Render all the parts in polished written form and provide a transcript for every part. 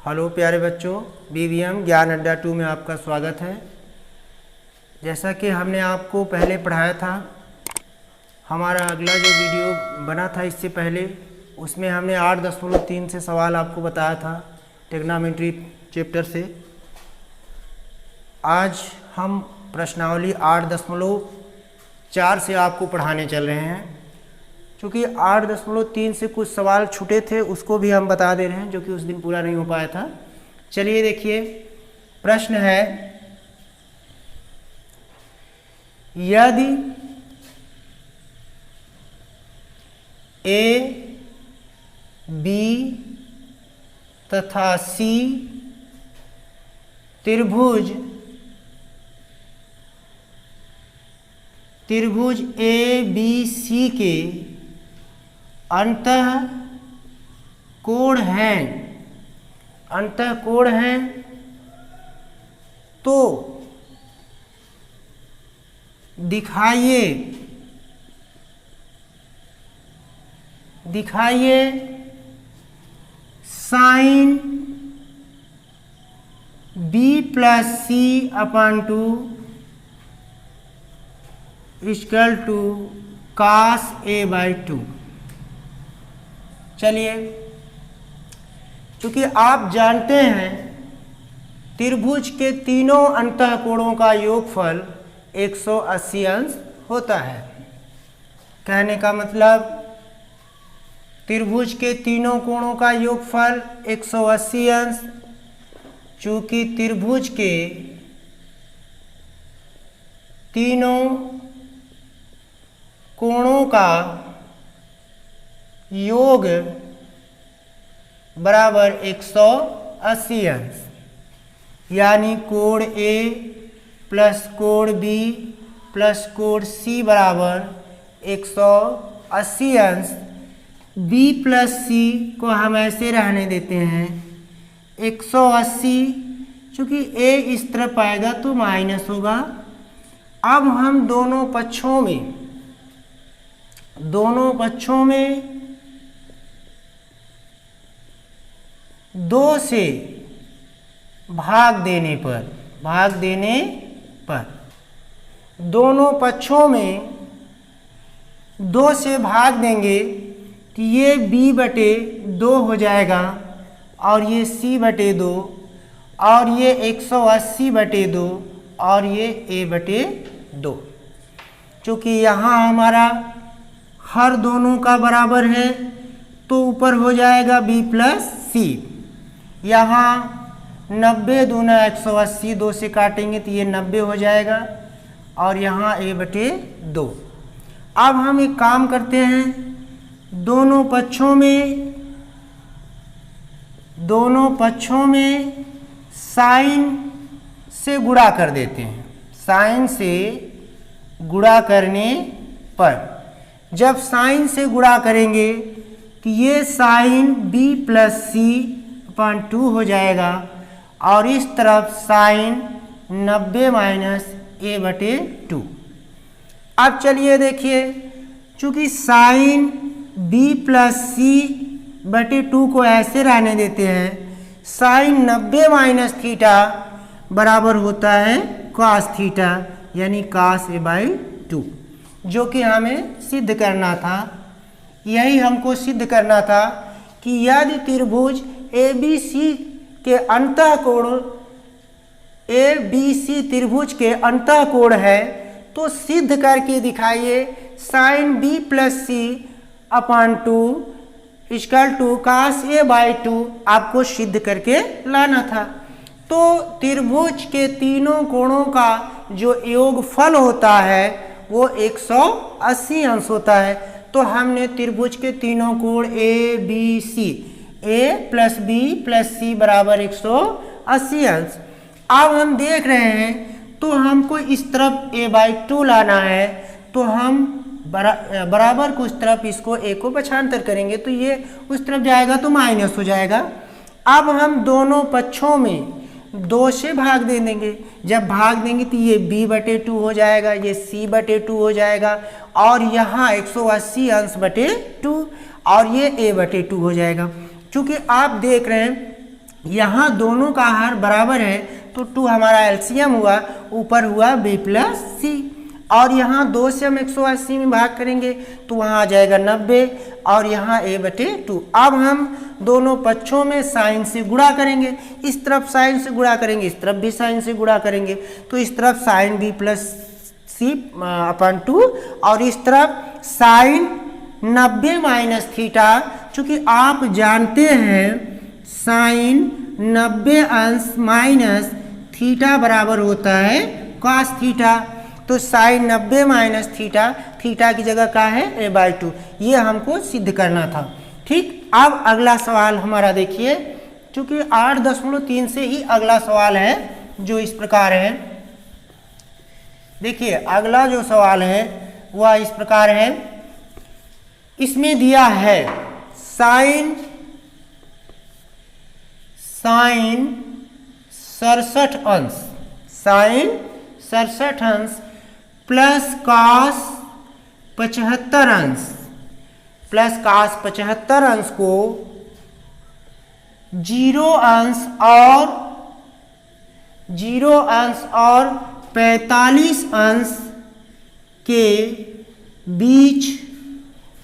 Hello प्यारे बच्चों, BVM ज्ञान अड्डा 2 में आपका स्वागत है। जैसा कि हमने आपको पहले पढ़ाया था, हमारा अगला जो वीडियो बना था इससे पहले, उसमें हमने 8.3 से सवाल आपको बताया था ट्रिग्नोमेट्री चैप्टर से। आज हम प्रश्नावली 8.4 से आपको पढ़ाने चल रहे हैं। क्योंकि 8.3 से कुछ सवाल छूटे थे, उसको भी हम बता दे रहे हैं, जो कि उस दिन पूरा नहीं हो पाया था। चलिए देखिए, प्रश्न है, यदि A, B तथा C त्रिभुज ABC के अंतः कोण हैं, तो दिखाइए sign B + C/2 = cos A/2। चलिए, क्योंकि आप जानते हैं त्रिभुज के तीनों अंतःकोणों का योगफल 180 अंश होता है। कहने का मतलब, त्रिभुज के तीनों कोणों का योगफल 180 अंश। चूंकि त्रिभुज के तीनों कोणों का योग बराबर 180 अंश, यानी कोण A प्लस कोण B प्लस कोण C बराबर 180 अंश। B प्लस C को हम ऐसे रहने देते हैं 180। चूँकि A इस तरफ आएगा तो माइनस होगा। अब हम दोनों पक्षों में 2 से भाग देने पर दोनों पक्षों में 2 से भाग देंगे तो ये B/2 हो जाएगा, और ये C/2, और ये 180/2, और ये A/2। चूँकि यहाँ हमारा हर दोनों का बराबर है तो ऊपर हो जाएगा B + C। यहाँ 90 दूना 180, 2 से काटेंगे तो ये 90 हो जाएगा, और यहाँ A/2। अब हम एक काम करते हैं, दोनों पक्षों में साइन से गुणा कर देते हैं। साइन से गुणा करने पर, जब साइन से गुणा करेंगे तो ये साइन B + C/2 हो जाएगा, और इस तरफ साइन 90 - A/2। अब चलिए देखिए, चूँकि साइन B + C/2 को ऐसे रहने देते हैं, साइन 90 - थीटा बराबर होता है cos थीटा, यानी cos A/2, जो कि हमें सिद्ध करना था। यही हमको सिद्ध करना था कि यदि त्रिभुज ABC के अंतःकोण ABC त्रिभुज के अंतःकोण है, तो सिद्ध करके दिखाइए sign B + C/2 = cos A/2। आपको सिद्ध करके लाना था। तो त्रिभुज के तीनों कोणों का जो योगफल होता है वो 180 अंश होता है। तो हमने त्रिभुज के तीनों कोण ABC, A + B + C बराबर 180 अंश। अब हम देख रहे हैं, तो हमको इस तरफ A/2 लाना है, तो हम बराबर को उस तरफ इसको A को पक्षांतर करेंगे, तो ये उस तरफ जाएगा तो माइनस हो जाएगा। अब हम दोनों पक्षों में 2 से भाग दे देंगे। जब भाग देंगे तो ये B/2 हो जाएगा, ये C/2 हो जाएगा, और यहाँ 180 अंश बटे 2, और ये A/2 हो जाएगा। चूँकि आप देख रहे हैं यहाँ दोनों का हर बराबर है तो 2 हमारा एलसीएम हुआ, ऊपर हुआ b प्लस सी। और यहाँ 2 से हम 180 में भाग करेंगे तो वहाँ आ जाएगा 90 और यहाँ a/2। अब हम दोनों पक्षों में साइन से गुणा करेंगे, इस तरफ साइन से गुणा करेंगे, इस तरफ भी साइन से गुणा करेंगे, तो इस तरफ साइन b प्लस सी अपॉन 2 और इस तरफ साइन 90 माइनस थीटा। चूँकि आप जानते हैं साइन 90 अंश माइनस थीटा बराबर होता है कॉस थीटा, तो साइन 90 माइनस थीटा, थीटा की जगह क्या है a/2, ये हमको सिद्ध करना था। ठीक, अब अगला सवाल हमारा देखिए, चूँकि 8.3 से ही अगला सवाल है जो इस प्रकार है। देखिए अगला जो सवाल है वह इस प्रकार है, इसमें दिया है साइन 67 अंश, साइन 67 अंश प्लस कॉस 75 अंश, प्लस कॉस 75 अंश को 0 अंश और 45 अंश के बीच,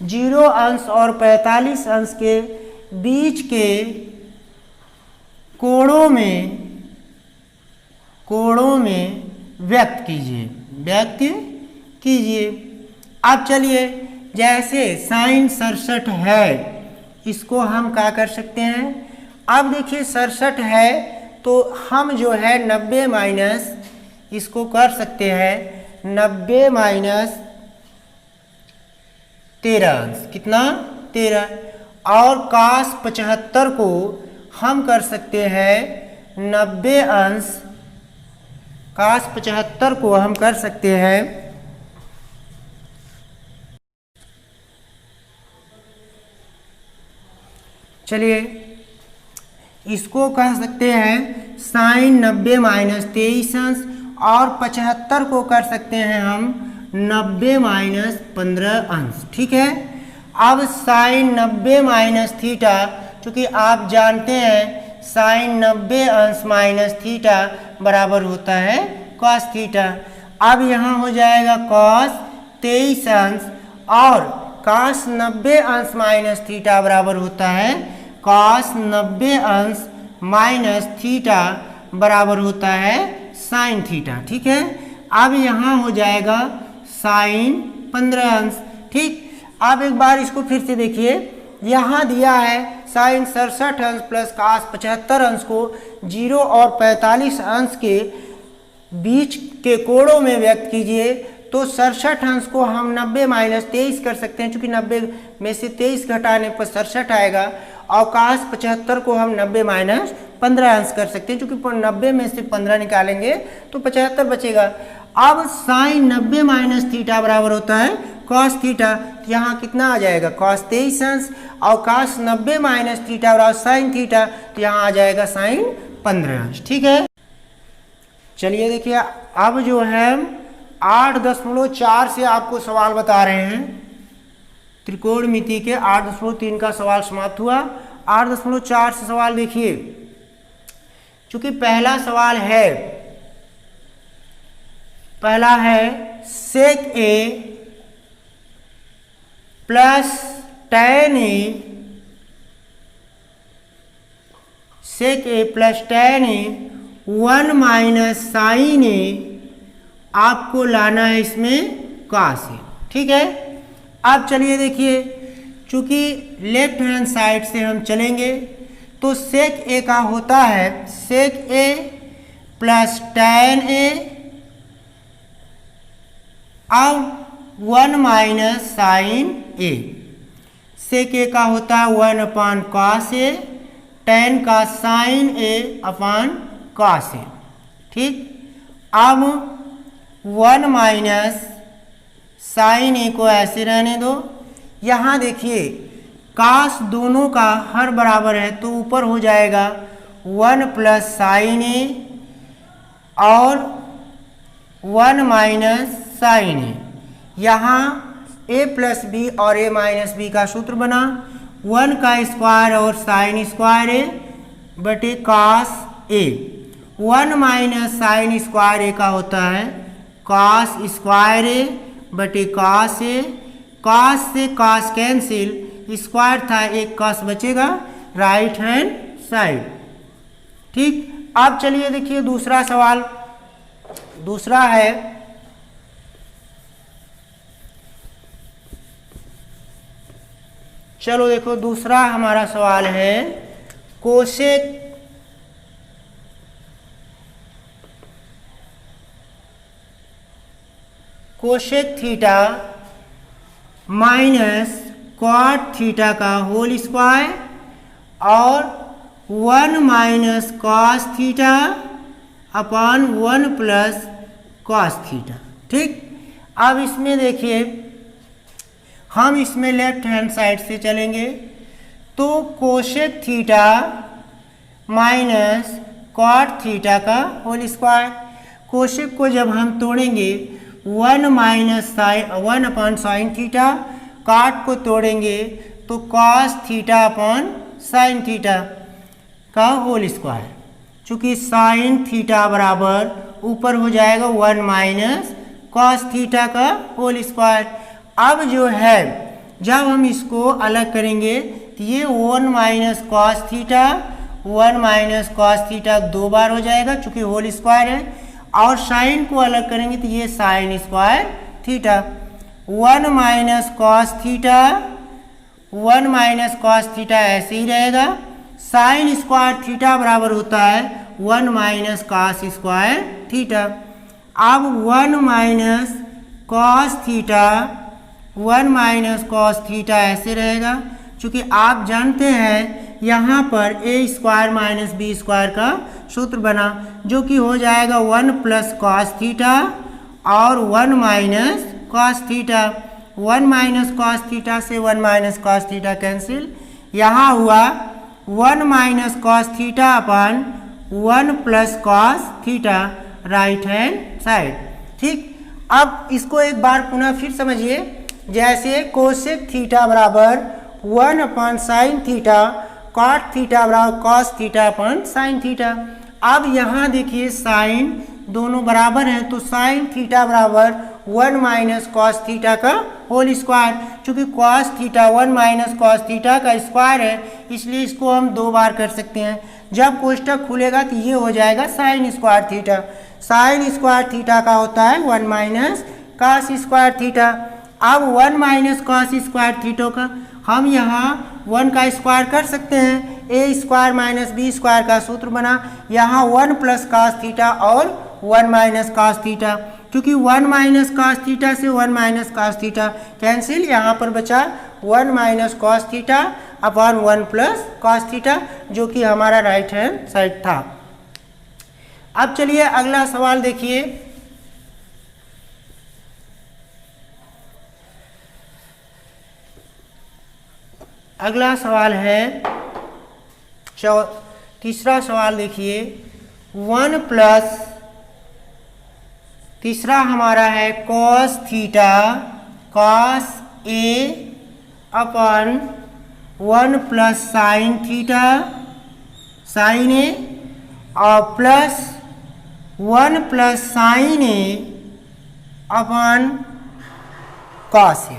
0 अंश और 45 अंश के बीच के कोणों में व्यक्त कीजिए। अब चलिए, जैसे साइन 67 है इसको हम क्या कर सकते हैं, अब देखिए 67 है तो हम जो है 90 माइनस इसको कर सकते हैं 90 माइनस 13 अंश, कितना 13, और cos 75 को हम कर सकते हैं 90 अंश, cos 75 को हम कर सकते हैं चलिए इसको कह सकते हैं साइन 90 माइनस 23 अंश, और 75 को कर सकते हैं हम 90 माइनस 15 अंश। ठीक है, अब साइन 90 माइनस थीटा, चूँकि आप जानते हैं साइन 90 अंश माइनस थीटा बराबर होता है कॉस थीटा। अब यहाँ हो जाएगा कॉस 23 अंश और कॉस 90 अंश माइनस थीटा बराबर होता है कॉस 90 अंश माइनस थीटा बराबर होता है साइन थीटा। ठीक है, अब यहाँ हो जाएगा साइन 15 अंश। ठीक, अब एक बार इसको फिर से देखिए, यहाँ दिया है साइन 67 अंश प्लस कॉस 75 अंश को 0 और 45 अंश के बीच के कोणों में व्यक्त कीजिए। तो 67 अंश को हम 90 माइनस 23 कर सकते हैं, चूँकि 90 में से 23 घटाने पर 67 आएगा, और कॉस 75 को हम 90 माइनस 15 अंश कर सकते हैं, चूँकि 90 में से 15 निकालेंगे तो 75 बचेगा। अब साइन 90 माइनस थीटा बराबर होता है कॉस थीटा, यहाँ कितना आ जाएगा कॉस 23 अंश, और कॉस 90 माइनस थीटा बराबर साइन थीटा, तो यहाँ आ जाएगा साइन 15 अंश। ठीक है, चलिए देखिए अब जो है 8.4 से आपको सवाल बता रहे हैं, त्रिकोणमिति के 8.3 का सवाल समाप्त हुआ। 8.4 से सवाल देखिए, चूंकि पहला सवाल है सेक ए प्लस tan ए, सेक ए प्लस tan ए 1 माइनस साइन ए, आपको लाना है इसमें cos ए। ठीक है, अब चलिए देखिए, चूंकि लेफ्ट हैंड साइड से हम चलेंगे तो सेक ए का होता है सेक ए प्लस tan ए अब 1 माइनस साइन ए, सेक ए का होता है 1 अपान कॉस ए, tan का sign A upon cos A. ठीक, अब 1 माइनस साइन ए को ऐसे रहने दो। यहाँ देखिए कॉस दोनों का हर बराबर है तो ऊपर हो जाएगा 1 प्लस साइन ए और 1 माइनस साइन ए। यहाँ a प्लस बी और a माइनस बी का सूत्र बना 1 का स्क्वायर और साइन स्क्वायर ए बटे cos A. 1 minus sine square ए का होता है कॉस स्क्वायर ए बटे कॉस ए। कॉस से कॉस कैंसिल, स्क्वायर था, एक कॉस बचेगा राइट हैंड साइड। ठीक, अब चलिए देखिए दूसरा सवाल। दूसरा है चलो देखो दूसरा हमारा सवाल है cosec theta minus cot theta का होल स्क्वायर और 1 minus cos theta upon 1 plus cos theta. ठीक, अब इसमें देखिए हम इसमें लेफ्ट हैंड साइड से चलेंगे तो cosec theta minus cot theta का होल स्क्वायर। कोसेक को जब हम तोड़ेंगे 1 minus sine 1 upon sine theta, cot को तोड़ेंगे तो cos theta upon sine theta का होल स्क्वायर। चूँकि साइन थीटा बराबर ऊपर हो जाएगा 1 माइनस कॉस थीटा का होल स्क्वायर। अब जो है जब हम इसको अलग करेंगे तो ये 1 minus cos theta 1 minus cos theta 2 बार हो जाएगा चूँकि होल स्क्वायर है, और साइन को अलग करेंगे तो ये sine square theta. 1 minus cos theta 1 minus cos theta ऐसे ही रहेगा। साइन स्क्वायर थीटा बराबर होता है 1 माइनस कॉस स्क्वायर थीटा। अब 1 minus cos theta 1 minus cos theta ऐसे रहेगा क्योंकि आप जानते हैं यहाँ पर ए स्क्वायर माइनस बी स्क्वायर का सूत्र बना जो कि हो जाएगा 1 प्लस कॉस थीटा और 1 minus cos theta. 1 minus cos theta से 1 माइनस कॉस थीटा कैंसिल, यहाँ हुआ 1 माइनस कॉस थीटा अपन 1 plus cos theta right hand side. ठीक, अब इसको एक बार पुनः फिर समझिए। जैसे कोसेक थीटा बराबर 1 upon sine theta, cot theta बराबर cos theta upon sine theta. अब यहाँ देखिए साइन दोनों बराबर हैं तो साइन थीटा बराबर 1 माइनस कॉस थीटा का होल स्क्वायर। चूँकि cos theta 1 minus cos theta का स्क्वायर है इसलिए इसको हम 2 बार कर सकते हैं। जब कोष्टक खुलेगा तो ये हो जाएगा sine square theta. Sine square theta का होता है 1 माइनस कॉस स्क्वायर थीटा। अब 1 माइनस कॉस स्क्वायर थीटा का हम यहाँ 1 का स्क्वायर कर सकते हैं। ए स्क्वायर माइनस बी स्क्वायर का सूत्र बना, यहाँ 1 प्लस कॉस थीटा और 1 माइनस कॉस थीटा। क्योंकि 1 माइनस कॉस थीटा से 1 माइनस कॉस थीटा कैंसिल, यहाँ पर बचा 1 minus cos theta upon 1 plus cos theta जो कि हमारा राइट हैंड साइड था। अब चलिए अगला सवाल देखिए। अगला सवाल है तीसरा सवाल देखिए 1 प्लस तीसरा हमारा है cos theta cos A upon 1 plus sine theta sine ए और plus 1 plus sine A upon cos A.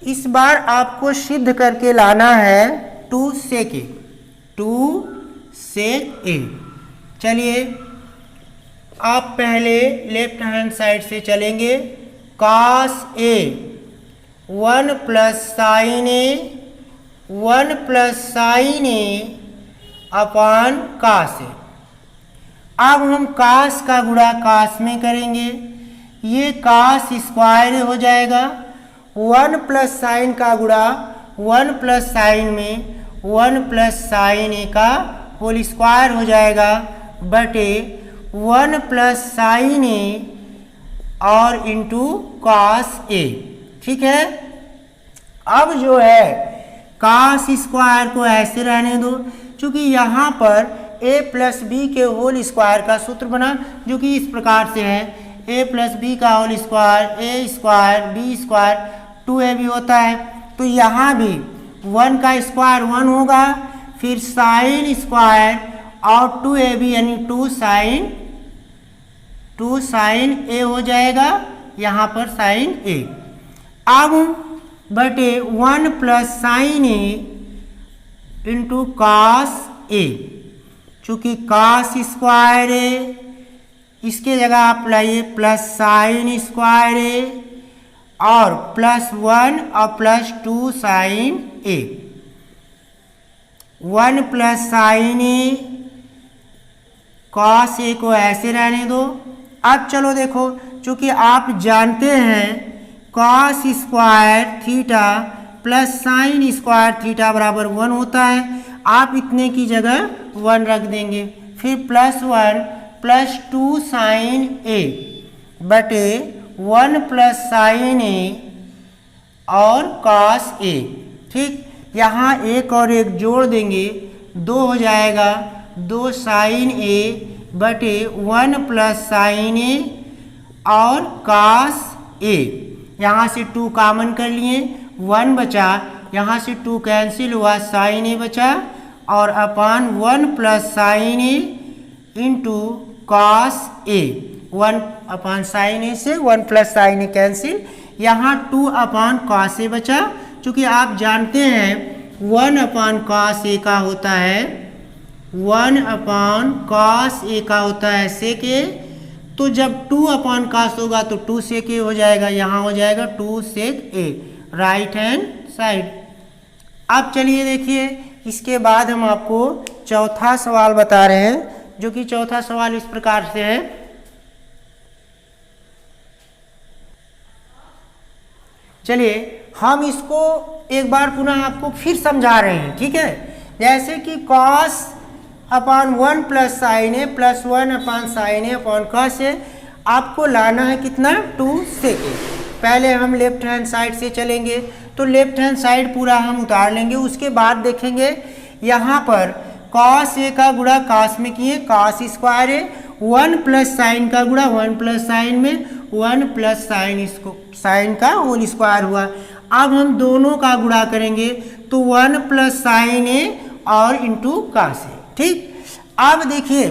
इस बार आपको सिद्ध करके लाना है 2 सेक ए। चलिए आप पहले लेफ्ट हैंड साइड से चलेंगे। Cos A 1 plus sine A 1 plus sine A upon cos ए। अब हम कॉस का गुणा कॉस में करेंगे, ये कॉस स्क्वायर हो जाएगा। 1 प्लस साइन का गुणा 1 प्लस साइन में 1 प्लस साइन ए का होल स्क्वायर हो जाएगा बटे 1 प्लस साइन ए और इंटू कॉस ए। ठीक है, अब जो है कॉस स्क्वायर को ऐसे रहने दो क्योंकि यहाँ पर a प्लस बी के होल स्क्वायर का सूत्र बना जो कि इस प्रकार से है a प्लस बी का whole square a square B square 2ab होता है। तो यहाँ भी 1 का स्क्वायर 1 होगा, फिर साइन स्क्वायर और 2ab यानी 2 साइन ए हो जाएगा, यहाँ पर साइन ए। अब बटे 1 plus sine A into cos A, चूंकि कॉस स्क्वायर ए, इसके जगह आप लाइए प्लस साइन स्क्वायर ए और प्लस 1 और plus 2 sign A. 1 plus sine A, cos A को ऐसे रहने दो। अब चलो देखो, चूंकि आप जानते हैं cos square theta plus sine square theta बराबर 1 होता है, आप इतने की जगह 1 रख देंगे, फिर प्लस 1 प्लस 2 साइन ए बटे 1 प्लस साइन ए और कॉस ए। ठीक, यहाँ एक और एक जोड़ देंगे, 2 हो जाएगा, 2 साइन ए बटे 1 प्लस साइन ए और कॉस ए। यहाँ से 2 कॉमन कर लिए, 1 बचा, यहाँ से 2 कैंसिल हुआ, साइन ए बचा और अपान 1 plus sine A into cos A. 1 upon sign ए से 1 प्लस साइन ए कैंसिल, यहाँ 2 अपान कॉस ए बचा। चूँकि आप जानते हैं 1 अपान कॉस ए का होता है 1 अपान कॉस ए का होता है सेक ए, तो जब 2 अपान कॉस होगा तो 2 सेक ए हो जाएगा, यहाँ हो जाएगा 2 सेक ए राइट हैंड साइड। अब चलिए देखिए, इसके बाद हम आपको चौथा सवाल बता रहे हैं, जो कि चौथा सवाल इस प्रकार से है। चलिए हम इसको एक बार पुनः आपको फिर समझा रहे हैं, ठीक है। जैसे कि cos upon 1 plus sine A plus 1 upon sign A upon cos ए, आपको लाना है कितना 2 सेक ए। पहले हम लेफ्ट हैंड साइड से चलेंगे, तो लेफ्ट हैंड साइड पूरा हम उतार लेंगे, उसके बाद देखेंगे यहाँ पर कॉस ए का गुणा कॉस में किए, कॉस स्क्वायर ए, 1 प्लस साइन का गुणा 1 प्लस साइन में 1 प्लस साइन का होल स्क्वायर हुआ। अब हम दोनों का गुणा करेंगे तो 1 प्लस साइन ए और इंटू कॉस ए। ठीक, अब देखिए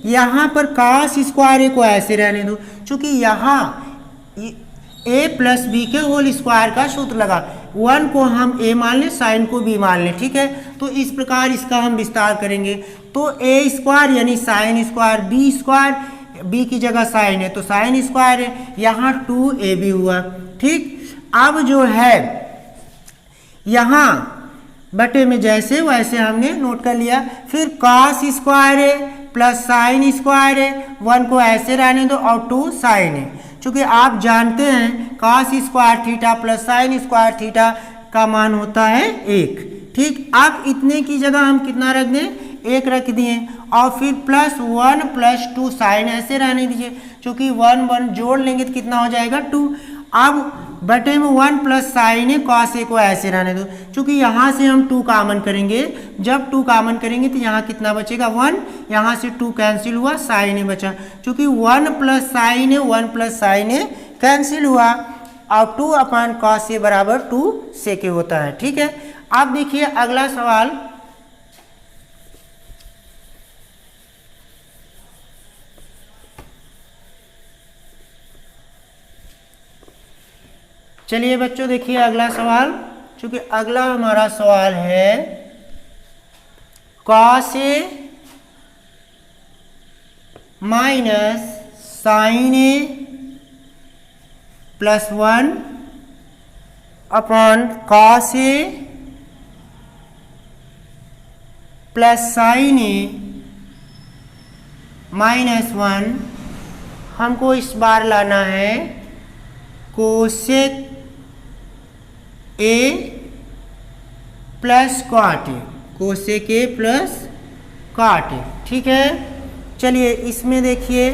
यहाँ पर कॉस स्क्वायर ए को ऐसे रहने दो, चूंकि यहाँ ए प्लस बी के होल स्क्वायर का सूत्र लगा, 1 को हम ए मान लें, साइन को बी मान लें, ठीक है। तो इस प्रकार इसका हम विस्तार करेंगे, तो ए स्क्वायर यानी sine square, B square, B की जगह साइन है तो साइन स्क्वायर है, यहाँ 2ab हुआ। ठीक, अब जो है यहाँ बटे में जैसे वैसे हमने नोट कर लिया, फिर कॉस स्क्वायर है प्लस साइन स्क्वायर है, 1 को ऐसे रहने दो और 2 साइन है। चूँकि आप जानते हैं cos square theta plus sine square theta का मान होता है 1। ठीक, अब इतने की जगह हम कितना रख दें, 1 रख दिए और फिर प्लस 1 प्लस 2 साइन ऐसे रहने दीजिए, चूँकि 1 जोड़ लेंगे तो कितना हो जाएगा 2। अब बटे में 1 plus sine A cos A को ऐसे रहने दो, चूँकि यहाँ से हम 2 कॉमन करेंगे, जब 2 कॉमन करेंगे तो यहाँ कितना बचेगा 1, यहाँ से 2 कैंसिल हुआ, साइन ए बचा, चूँकि 1 प्लस साइन ए 1 प्लस साइन ए कैंसिल हुआ और 2 अपान कॉस ए बराबर 2 सेक ए होता है। ठीक है, अब देखिए अगला सवाल, चलिए बच्चों देखिए अगला सवाल, चूंकि अगला हमारा सवाल है cos A minus sine A plus 1 upon cos A plus sine A minus 1, हमको इस बार लाना है cosec A plus cot A, cosec A plus cot A. ठीक है, चलिए इसमें देखिए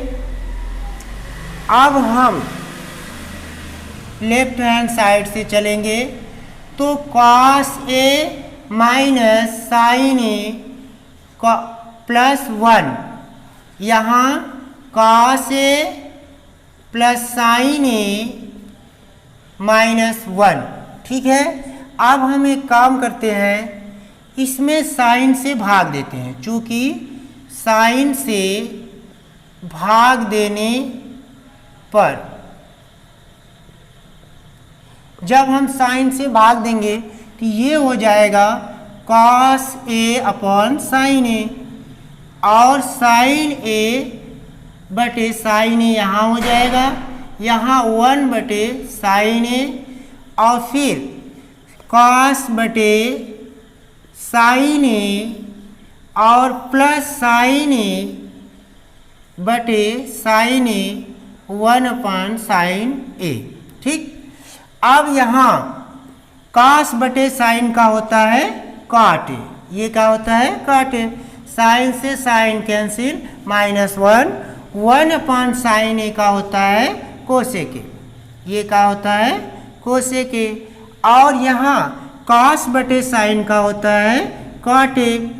अब हम लेफ्ट हैंड साइड से चलेंगे, तो cos A minus sine A plus 1, यहाँ cos A plus sine A minus 1। ठीक है, अब हम एक काम करते हैं, इसमें साइन से भाग देते हैं, चूंकि साइन से भाग देने पर, जब हम साइन से भाग देंगे तो ये हो जाएगा cos A अपॉन साइन ए, और साइन ए बटे साइन ए यहाँ हो जाएगा, यहाँ 1 बटे साइन ए, और फिर cos बटे साइन ए और प्लस साइन ए बटे साइन ए 1 अपॉन साइन ए। ठीक, अब यहाँ cos बटे साइन का होता है cot ए, ये क्या होता है cot ए, साइन से साइन कैंसिल -1, 1 अपॉन साइन ए का होता है कोसेक ए, ये क्या होता है कोसेक ए, और यहाँ cos बटे साइन का होता है cot ए,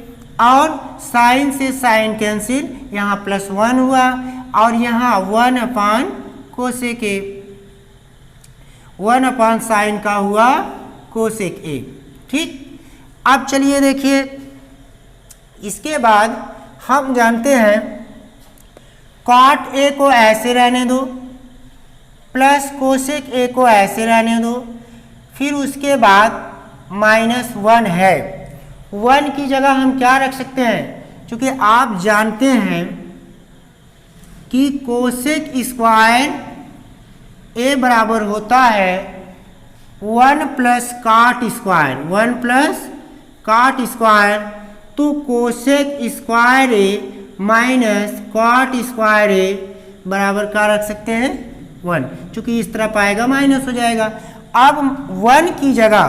और साइन से साइन कैंसिल, यहाँ +1 हुआ, और यहाँ 1 upon cosec A, 1 upon sign का हुआ कोसेक ए। ठीक, अब चलिए देखिए, इसके बाद हम जानते हैं cot ए को ऐसे रहने दो, प्लस कोसेक ए को ऐसे रहने दो, फिर उसके बाद -1 है, 1 की जगह हम क्या रख सकते हैं, क्योंकि आप जानते हैं कि कोसेक स्क्वायर ए बराबर होता है 1 प्लस काट स्क्वायर, 1 प्लस काट स्क्वायर, तो cosec square A minus cot square ए बराबर क्या रख सकते हैं 1, चूंकि इस तरफ आएगा माइनस हो जाएगा। अब 1 की जगह,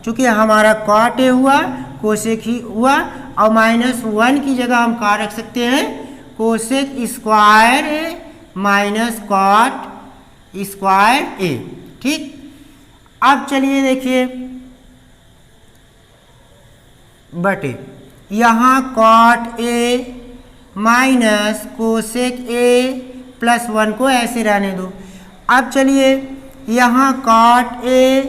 चूंकि हमारा कॉट ए हुआ कोसेक ही हुआ, और -1 की जगह हम क्या रख सकते हैं cosec square A minus cot square A. ठीक, अब चलिए देखिए, बटे यहाँ cot A minus cosec A +1 को ऐसे रहने दो। अब चलिए यहाँ cot A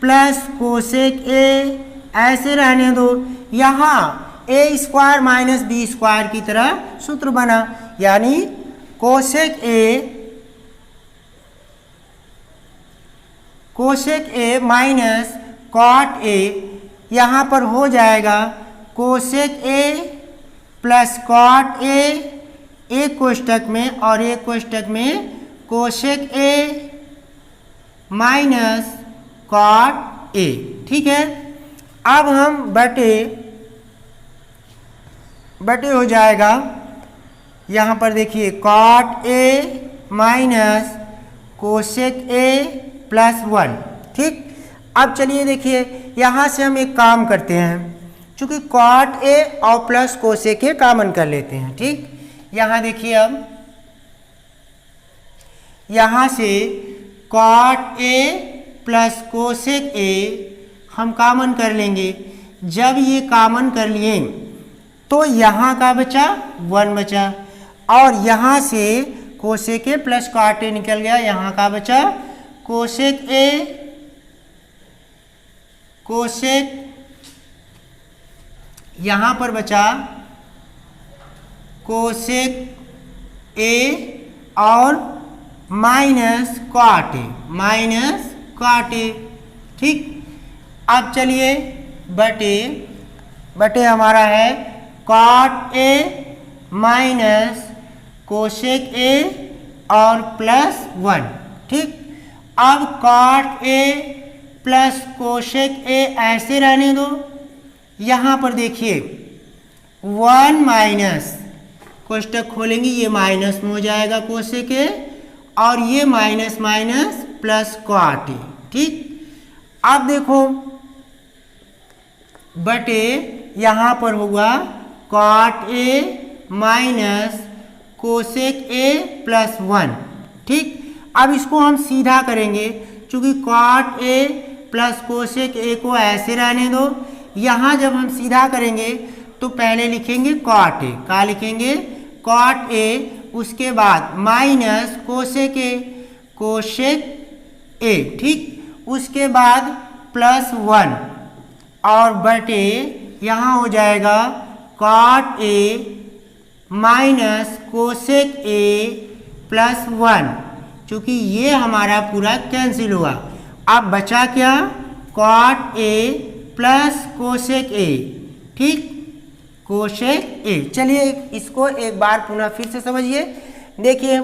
plus cosec A ऐसे रहने दो, यहाँ A square minus B square की तरह सूत्र बना, यानी cosec A minus cot A, यहाँ पर हो जाएगा cosec A plus cot A, एक कोष्टक में और एक कोष्टक में cosec A minus cot A. ठीक है, अब हम बटे हो जाएगा, यहाँ पर देखिए cot A minus cosec A +1। ठीक, अब चलिए देखिए, यहाँ से हम एक काम करते हैं, चूंकि कॉट ए और प्लस कोसेक ए कॉमन कर लेते हैं। ठीक, यहाँ देखिए, अब यहाँ से cot A plus cosec A हम कॉमन कर लेंगे। जब ये कॉमन कर लिए तो यहाँ का बचा 1 बचा, और यहाँ से cosec A plus cot A निकल गया, यहाँ का बचा कोसेक यहाँ पर बचा कोसेक ए और माइनस कॉट ए। ठीक, अब चलिए बटे हमारा है cot A minus cosec A और +1। ठीक, अब cot A plus cosec A ऐसे रहने दो, यहाँ पर देखिए 1 माइनस कोष्टक खोलेंगे, ये माइनस में हो जाएगा कोसेक ए, और ये माइनस प्लस कॉट ए। ठीक, अब देखो बटे यहाँ पर हुआ cot A minus cosec A +1। ठीक, अब इसको हम सीधा करेंगे, चूंकि cot A plus cosec A को ऐसे रहने दो, यहाँ जब हम सीधा करेंगे तो पहले लिखेंगे कॉट ए, क्या लिखेंगे कॉट ए, उसके बाद माइनस कोसेक ए। ठीक, उसके बाद प्लस 1 और बटे यहाँ हो जाएगा cot A minus cosec A plus 1। चूँकि ये हमारा पूरा कैंसिल हुआ, अब बचा क्या, cot A plus cosec A, ठीक, कोसेक ए। चलिए इसको एक बार पुनः फिर से समझिए। देखिए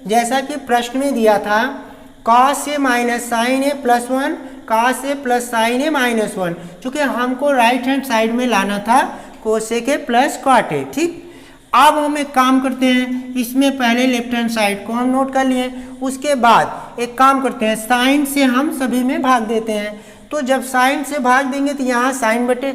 जैसा कि प्रश्न में दिया था cos A minus sine A plus 1, cos A plus sine A minus 1, चूँकि हमको राइट हैंड साइड में लाना था cosec A plus cot A, ठीक। अब हम एक काम करते हैं, इसमें पहले लेफ्ट हैंड साइड को हम नोट कर लिए, उसके बाद एक काम करते हैं, साइन से हम सभी में भाग देते हैं। तो जब साइन से भाग देंगे तो यहाँ साइन बटे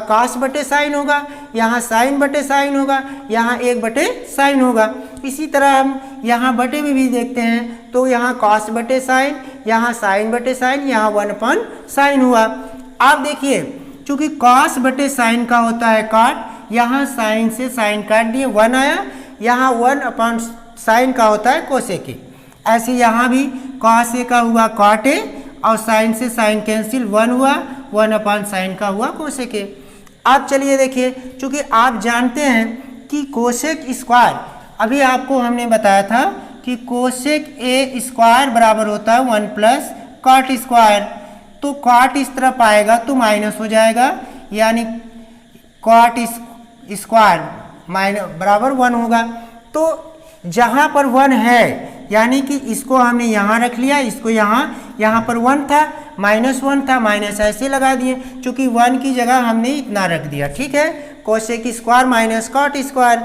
कॉस बटे साइन होगा, यहाँ साइन बटे साइन होगा, यहाँ 1 बटे साइन होगा। इसी तरह हम यहाँ बटे में भी देखते हैं, तो यहाँ कॉस बटे साइन, यहाँ साइन बटे साइन, यहाँ 1 साइन हुआ। अब देखिए चूँकि कॉस बटे साइन का होता है कॉट, यहाँ साइन से साइन काट दिए 1 आया, यहाँ 1 साइन का होता है कोसेक ए। ऐसे यहाँ भी कॉस ए का हुआ कॉट ए और साइन से साइन कैंसिल 1 हुआ, 1 साइन का हुआ कोसेक ए। अब चलिए देखिए, चूँकि आप जानते हैं कि कोसेक स्क्वायर, अभी आपको हमने बताया था कि कोसेक ए स्क्वायर बराबर होता है 1 प्लस कॉट स्क्वायर। तो कॉट इस तरफ आएगा तो माइनस हो जाएगा, यानी कॉट स्क्वायर माइनस बराबर 1 होगा। तो जहाँ पर 1 है यानी कि इसको हमने यहाँ रख लिया, इसको यहाँ पर 1 था, -1 था, माइनस ऐसे लगा दिए, चूँकि 1 की जगह हमने इतना रख दिया, ठीक है, cosec square minus cot square.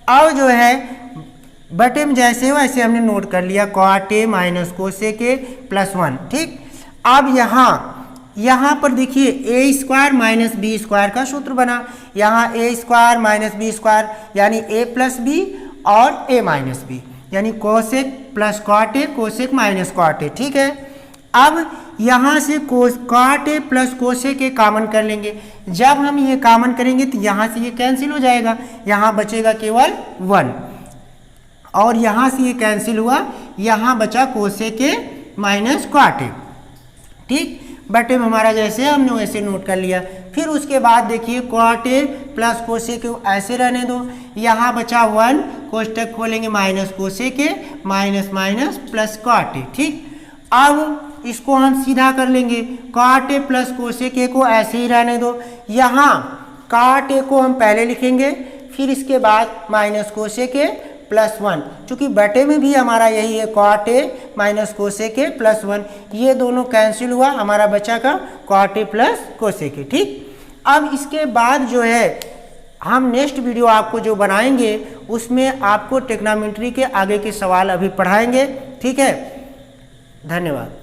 और जो है बटे में जैसे वैसे हमने नोट कर लिया, cot A minus cosec A plus 1, ठीक। अब यहाँ पर देखिए A square minus B square का सूत्र बना, यहाँ A square minus B square यानी ए प्लस बी और ए माइनस बी, यानी cosec plus cot A, cosec minus cot A, ठीक है। अब यहाँ से cot A plus cosec A common कर लेंगे। जब हम ये कॉमन करेंगे तो यहाँ से ये कैंसिल हो जाएगा, यहाँ बचेगा केवल 1 और यहाँ से ये कैंसिल हुआ, यहाँ बचा cosec A minus cot A, ठीक। बटे में हमारा जैसे हमने वैसे नोट कर लिया। फिर उसके बाद देखिए cot A plus cosec A ऐसे रहने दो, यहाँ बचा 1, कोष्टक खोलेंगे minus cosec A minus minus plus cot A, ठीक। अब इसको हम सीधा कर लेंगे, cot A plus cosec A को ऐसे ही रहने दो, यहाँ कॉट ए को हम पहले लिखेंगे, फिर इसके बाद माइनस कोसेक ए प्लस 1, चूँकि बटे में भी हमारा यही है cot A minus cosec A plus 1, ये दोनों कैंसिल हुआ, हमारा बचा का cot A plus cosec A, ठीक। अब इसके बाद जो है हम नेक्स्ट वीडियो आपको जो बनाएंगे उसमें आपको ट्रिग्नोमेट्री के आगे के सवाल अभी पढ़ाएंगे, ठीक है। धन्यवाद।